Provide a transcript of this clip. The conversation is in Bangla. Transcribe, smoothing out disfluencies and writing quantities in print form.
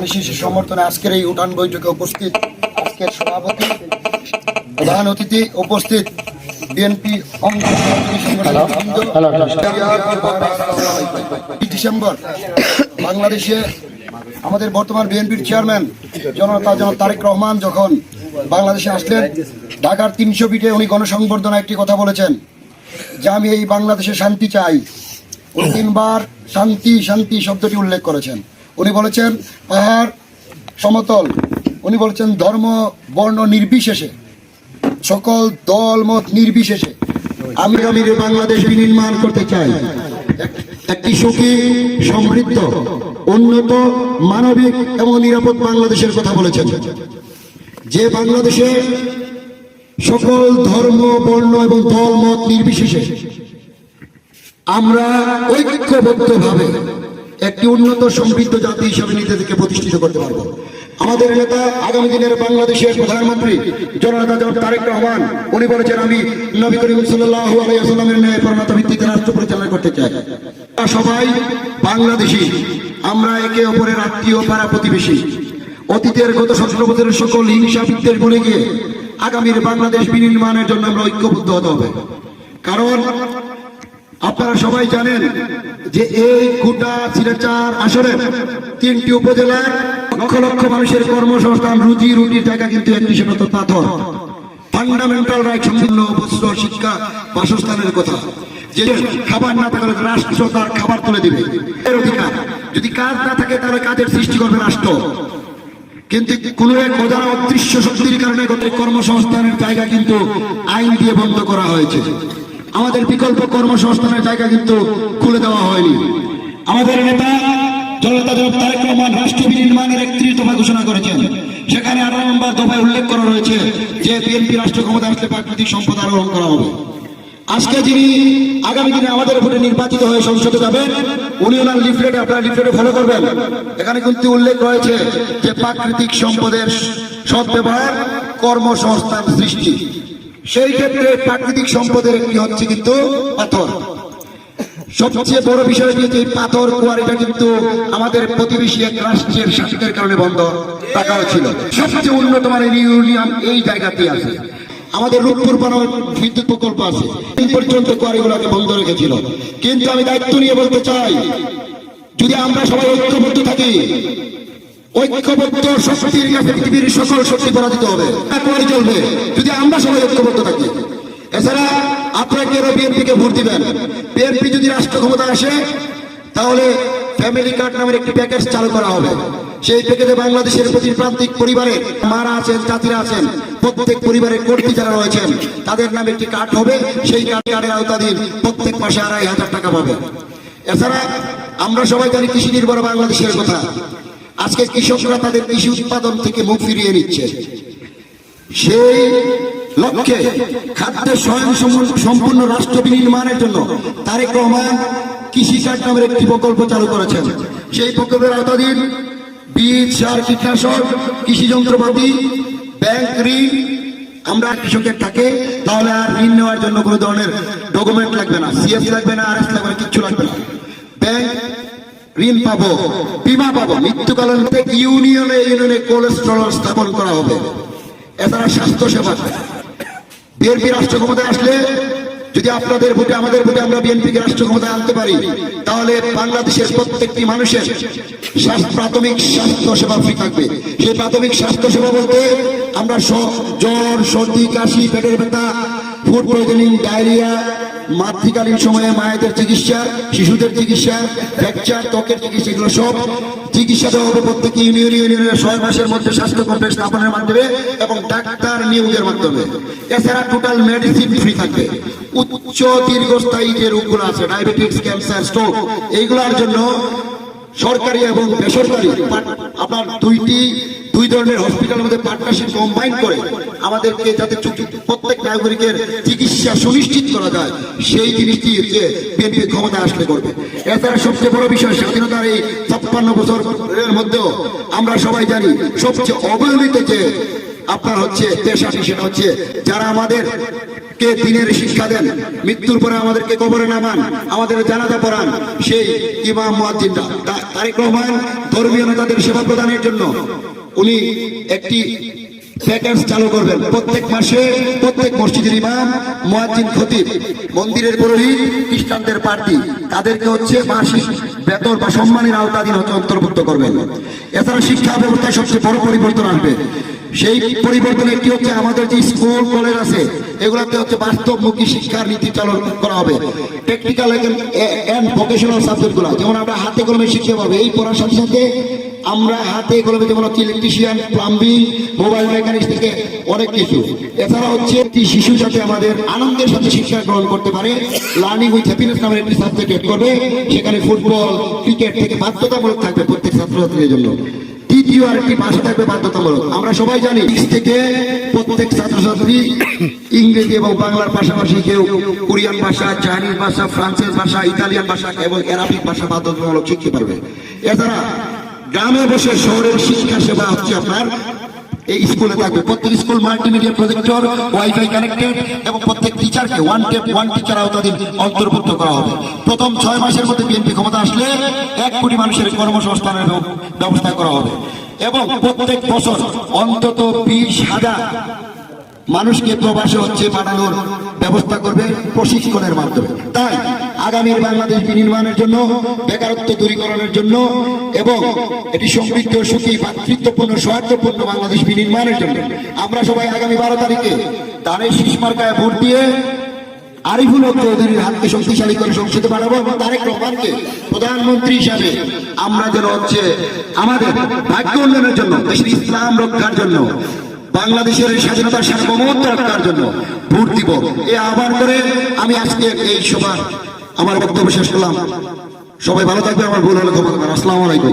বিশেষ সমর্থনে আজকের এই উঠান বৈঠকে উপস্থিত আজকের সভাপতি প্রধান অতিথি উপস্থিত বিএনপি ডিসেম্বর বাংলাদেশে আমাদের বর্তমান বিএনপির চেয়ারম্যান জনতা তারেক রহমান যখন বাংলাদেশে আসলেন ঢাকার ৩০০ ফিটে উনি গণসংবর্ধনা একটি কথা বলেছেন যে আমি এই বাংলাদেশে শান্তি চাই। উনি ৩ বার শান্তি শান্তি শব্দটি উল্লেখ করেছেন। উনি বলেছেন পাহাড় সমতল, উনি বলেছেন ধর্ম বর্ণ নির্বিশেষে, সকল দল মত নির্বিশেষে আমি বাংলাদেশ বিনির্মাণ করতে চাই, একটি সুখী সমৃদ্ধ উন্নত মানবিক এবং নিরাপদ বাংলাদেশের কথা বলেছেন, যে বাংলাদেশে সকল ধর্ম বর্ণ এবং দল মত নির্বিশেষে আমরা ঐক্যবদ্ধভাবে একটি উন্নত সমৃদ্ধ জাতি হিসাবে নিজেদেরকে প্রতিষ্ঠিত করতে পারবো। আমাদের নেতা আগামী দিনের বাংলাদেশের প্রধানমন্ত্রী জননেতা জনাব তারেক রহমান উনি বলেছেন আমি নবী করিম সাল্লাল্লাহু আলাইহি ওয়াসাল্লামের ন্যায় প্রণত ভিত্তিতে রাষ্ট্র পরিচালনা করতে চাই। সবাই বাংলাদেশী, আমরা একে অপরের আত্মীয় পাড়া প্রতিবেশী। অতীতের গত 17 বছরের সকল হিংসা বিদ্বেষ ভুলে গিয়ে আগামীর বাংলাদেশ বিনির্মাণের জন্য আমরা ঐক্যবদ্ধ হতে হবে। কারণ আপনারা সবাই জানেন যে এই গোটা সিলেট আসরে 3টি উপজেলার লক্ষ লক্ষ মানুষের কর্মসংস্থান রুজি রুটির জায়গা কিন্তু একটি সেটা তো পাথর। ফান্ডামেন্টাল রাইট সম্পূর্ণ বস্ত্র শিক্ষা বাসস্থানের কথা, যে খাবার না থাকলে রাষ্ট্র তার খাবার তুলে দিবে এর অধিকার। যদি কাজ না থাকে তাহলে কাজের সৃষ্টি করবে রাষ্ট্র। কিন্তু কোন এক অজানা অদৃশ্য শক্তির কারণে কর্মসংস্থানের জায়গা কিন্তু আইন দিয়ে বন্ধ করা হয়েছে। আমাদের বিকল্প কর্মসংস্থানের জায়গা কিন্তু খুলে দেওয়া হয়নি। আমাদের নেতা জনতা জনাব তারেক রহমান রাষ্ট্র বিনির্মাণের 31 দফা ঘোষণা করেছেন। সেখানে 18 নম্বর দফায় উল্লেখ করা রয়েছে যে বিএনপি রাষ্ট্র ক্ষমতা আসলে প্রাকৃতিক সম্পদ আরোহণ করা হবে। আজকে যিনি আগামী দিনে আমাদের ভোটে নির্বাচিত হয়ে সংসদে যাবেন উনি ওনার লিফলেটে, আপনারা লিফলেটে ফলো করবেন, এখানে কিন্তু উল্লেখ রয়েছে যে প্রাকৃতিক সম্পদের সদ্ব্যবহার কর্মসংস্থান সৃষ্টি। সেই ক্ষেত্রে প্রাকৃতিক সম্পদের একটি হচ্ছে কিন্তু পাথর। সবচেয়ে বড় বিষয় হচ্ছে এই পাথর কোয়ারিটা কিন্তু আমাদের প্রতিবেশী এক রাষ্ট্রের শাসকের কারণে বন্ধ রাখা ছিল। সবচেয়ে উন্নত মানের ইউরেনিয়াম এই জায়গাতে আছে। আমাদের রূপপুর বিদ্যুৎ প্রকল্প আছে, এই পর্যন্ত কোয়ারিগুলোকে বন্ধ রেখেছিল। কিন্তু আমি দায়িত্ব নিয়ে বলতে চাই, যদি আমরা সবাই ঐক্যবদ্ধ থাকি, ঐক্যবদ্ধ শক্তির কাছে পৃথিবীর সকল শক্তি পরাজিত হবে, কোয়ারি চলবে যদি আমরা সবাই ঐক্যবদ্ধ থাকি। এছাড়া আপনারা কেন বিএনপিকে ভোট দিবেন? বিএনপি যদি রাষ্ট্র ক্ষমতা আসে তাহলে ফ্যামিলি কার্ড নামের একটি প্যাকেজ চালু করা হবে। সেই প্যাকেজে বাংলাদেশের প্রতি প্রান্তিক পরিবারে মারা আছেন, জাতিরা আছেন, প্রত্যেক পরিবারের কর্মী যারা রয়েছেন তাদের নামে একটি কার্ড হবে। সেই কার্ডের আওতাধীন প্রত্যেক মাসে 2,500 টাকা পাবে। এছাড়া আমরা সবাই জানি কৃষি নির্ভর বাংলাদেশের কথা। আজকে কৃষকরা তাদের কৃষি উৎপাদন থেকে মুখ ফিরিয়ে নিচ্ছে। সেই লক্ষ্যে খাদ্য স্বয়ং সম্পূর্ণ রাষ্ট্র বিনির্মাণের জন্য তারেক রহমান কৃষি কার্ড নামের একটি প্রকল্প চালু করেছেন। সেই প্রকল্পের আওতাধীন বীজ, সার, কীটনাশক, কৃষি যন্ত্রপাতি, ব্যাংক ঋণ আমরা কৃষকের থাকে তাহলে আর ঋণ নেওয়ার জন্য কোনো ধরনের ডকুমেন্ট লাগবে না, সিএস লাগবে না, আরএস লাগবে না, কিচ্ছু লাগবে না। ব্যাংক ঋণ পাবো, বীমা পাবো, মৃত্যুকালীন ইউনিয়নে কোলেস্ট্রল স্থাপন করা হবে। এছাড়া স্বাস্থ্য সেবা, বিএনপি রাষ্ট্র ক্ষমতায় আসলে যদি আপনাদের ভোটে আমাদের ভোটে আমরা বিএনপিকে রাষ্ট্র ক্ষমতায় আনতে পারি তাহলে বাংলাদেশের প্রত্যেকটি মানুষের প্রাথমিক স্বাস্থ্য সেবা ফ্রি থাকবে। সেই প্রাথমিক স্বাস্থ্য সেবা বলতে আমরা জ্বর, সর্দি, কাশি, পেটের ব্যথা, ফুড পয়জনিং, ডায়রিয়া, মাতৃকালীন সময়ে মায়েদের চিকিৎসা, শিশুদের চিকিৎসা, ফ্র্যাকচার, ত্বকের চিকিৎসা, এগুলো সব চিকিৎসা দেওয়া হবে প্রত্যেক ইউনিয়নের 6 মাসের মধ্যে স্বাস্থ্য কমপ্লেক্স স্থাপনের মাধ্যমে এবং ডাক্তার নিয়োগের মাধ্যমে। এছাড়া টোটাল মেডিসিন ফ্রি থাকবে। উচ্চ দীর্ঘস্থায়ী যে রোগগুলো আছে, ডায়াবেটিস, ক্যান্সার, স্ট্রোক, এইগুলোর জন্য সরকারি এবং বেসরকারি আপনার দুই ধরনের হসপিটালের মধ্যে পার্টনারশিপ কম্বাইন করে আমাদেরকে যাতে প্রত্যেক নাগরিকের চিকিৎসা সুনিশ্চিত করা যায় সেই জিনিসটি যে বিএনপি ক্ষমতা আসলে করবে। এছাড়া সবচেয়ে বড় বিষয়, স্বাধীনতার এই 56 বছরের মধ্যেও আমরা সবাই জানি সবচেয়ে অবহেলিত যে আপনার হচ্ছে পেশাটি, সেটা হচ্ছে যারা আমাদের কে দিনের শিক্ষা দেন, মৃত্যুর পরে আমাদেরকে কবরে নামান, আমাদের জানাজা পড়ান, সেই ইমাম মুয়াজ্জিনরা। তারেক রহমান ধর্মীয় নেতাদের সেবা প্রদানের জন্য উনি একটি প্যাকেজ চালু করবেন। প্রত্যেক মাসে প্রত্যেক মসজিদের ইমাম, মুয়াজ্জিন, খতিব, মন্দিরের পুরোহিত, খ্রিস্টানদের প্রার্থী, তাদেরকে হচ্ছে মাসিক বেতন বা সম্মানের আওতাধীন হচ্ছে অন্তর্ভুক্ত করবেন। এছাড়া শিক্ষা ব্যবস্থায় সবচেয়ে বড় পরিবর্তন আসবে। সেই পরিবর্তন একটি হচ্ছে আমাদের যে স্কুল কলেজ আছে এগুলোতে হচ্ছে বাস্তবমুখী শিক্ষার নীতি চালু করা হবে। টেকনিক্যাল এন্ড ভোকেশনাল সাবজেক্টগুলো যেমন আমরা হাতে কলমে শিখতে পারবো, এই পড়ার সাথে সাথে আমরা হাতে কলমে যেমন হচ্ছে ইলেকট্রিশিয়ান, প্লাম্বিং, মোবাইল মেকানিক্স থেকে অনেক কিছু। এছাড়া হচ্ছে একটি শিশু যাতে আমাদের আনন্দের সাথে শিক্ষা গ্রহণ করতে পারে, লার্নিং উইথ হ্যাপিনেস নামের একটি সাবজেক্ট এড করবে। সেখানে ফুটবল, ক্রিকেট থেকে বাধ্যতামূলক থাকবে প্রত্যেক ছাত্রছাত্রীদের জন্য। তৃতীয় আরেকটি ভাষা থাকবে বাধ্যতামূলক। আমরা সবাই জানি থেকে প্রত্যেক ছাত্রছাত্রী ইংরেজি এবং বাংলার পাশাপাশি কেউ কোরিয়ান ভাষা, চাইনিজ ভাষা, ফ্রান্সের ভাষা, ইতালিয়ান ভাষা এবং অ্যারাবিক ভাষা বাধ্যতামূলক শিখতে পারবে। এছাড়া গ্রামে বসে শহরের শিক্ষা সেবা হচ্ছে আপনার এই স্কুলে থাকবে। প্রত্যেক school multimedia projector, wifi connected এবং প্রত্যেক টিচারকে ওয়ান টেপ ওয়ান টিচার আওতাধীন অন্তর্ভুক্ত করা হবে। প্রথম 6 মাসের মধ্যে বিএনপি ক্ষমতা আসলে 1 কোটি মানুষের কর্মসংস্থানের ব্যবস্থা করা হবে এবং প্রত্যেক বছর অন্তত 20,000 মানুষকে প্রবাসে হচ্ছে পাঠানোর ব্যবস্থা করবে প্রশিক্ষণের মাধ্যমে। তাই আগামীর বাংলাদেশ বিনির্মাণের জন্য, বেকারত্ব দূরীকরণের জন্য এবং এটি সমৃদ্ধ, সুখী, ভাতৃত্বপূর্ণ, সৌহার্দ্যপূর্ণ বাংলাদেশ বিনির্মাণের জন্য আমরা সবাই আগামী 12 তারিখে ধানের শীষ মার্কায় ভোট দিয়ে আরিফুল হক চৌধুরীর হাতকে শক্তিশালী করে সংসদে পাঠাবো এবং তারেক রহমানকে প্রধানমন্ত্রী হিসাবে আমরা যেন হচ্ছে আমাদের ভাগ্য উন্নয়নের জন্য, দেশের ইসলাম রক্ষার জন্য, বাংলাদেশের স্বাধীনতার সার্বভৌমত্ব রক্ষার জন্য ভোট দিব। এই আহ্বান করে আমি আজকে এই সভা আমার বক্তব্য শেষ করলাম। সবাই ভালো থাকবে, আমার ভুল হলে ক্ষমা করবেন। আসসালামু আলাইকুম।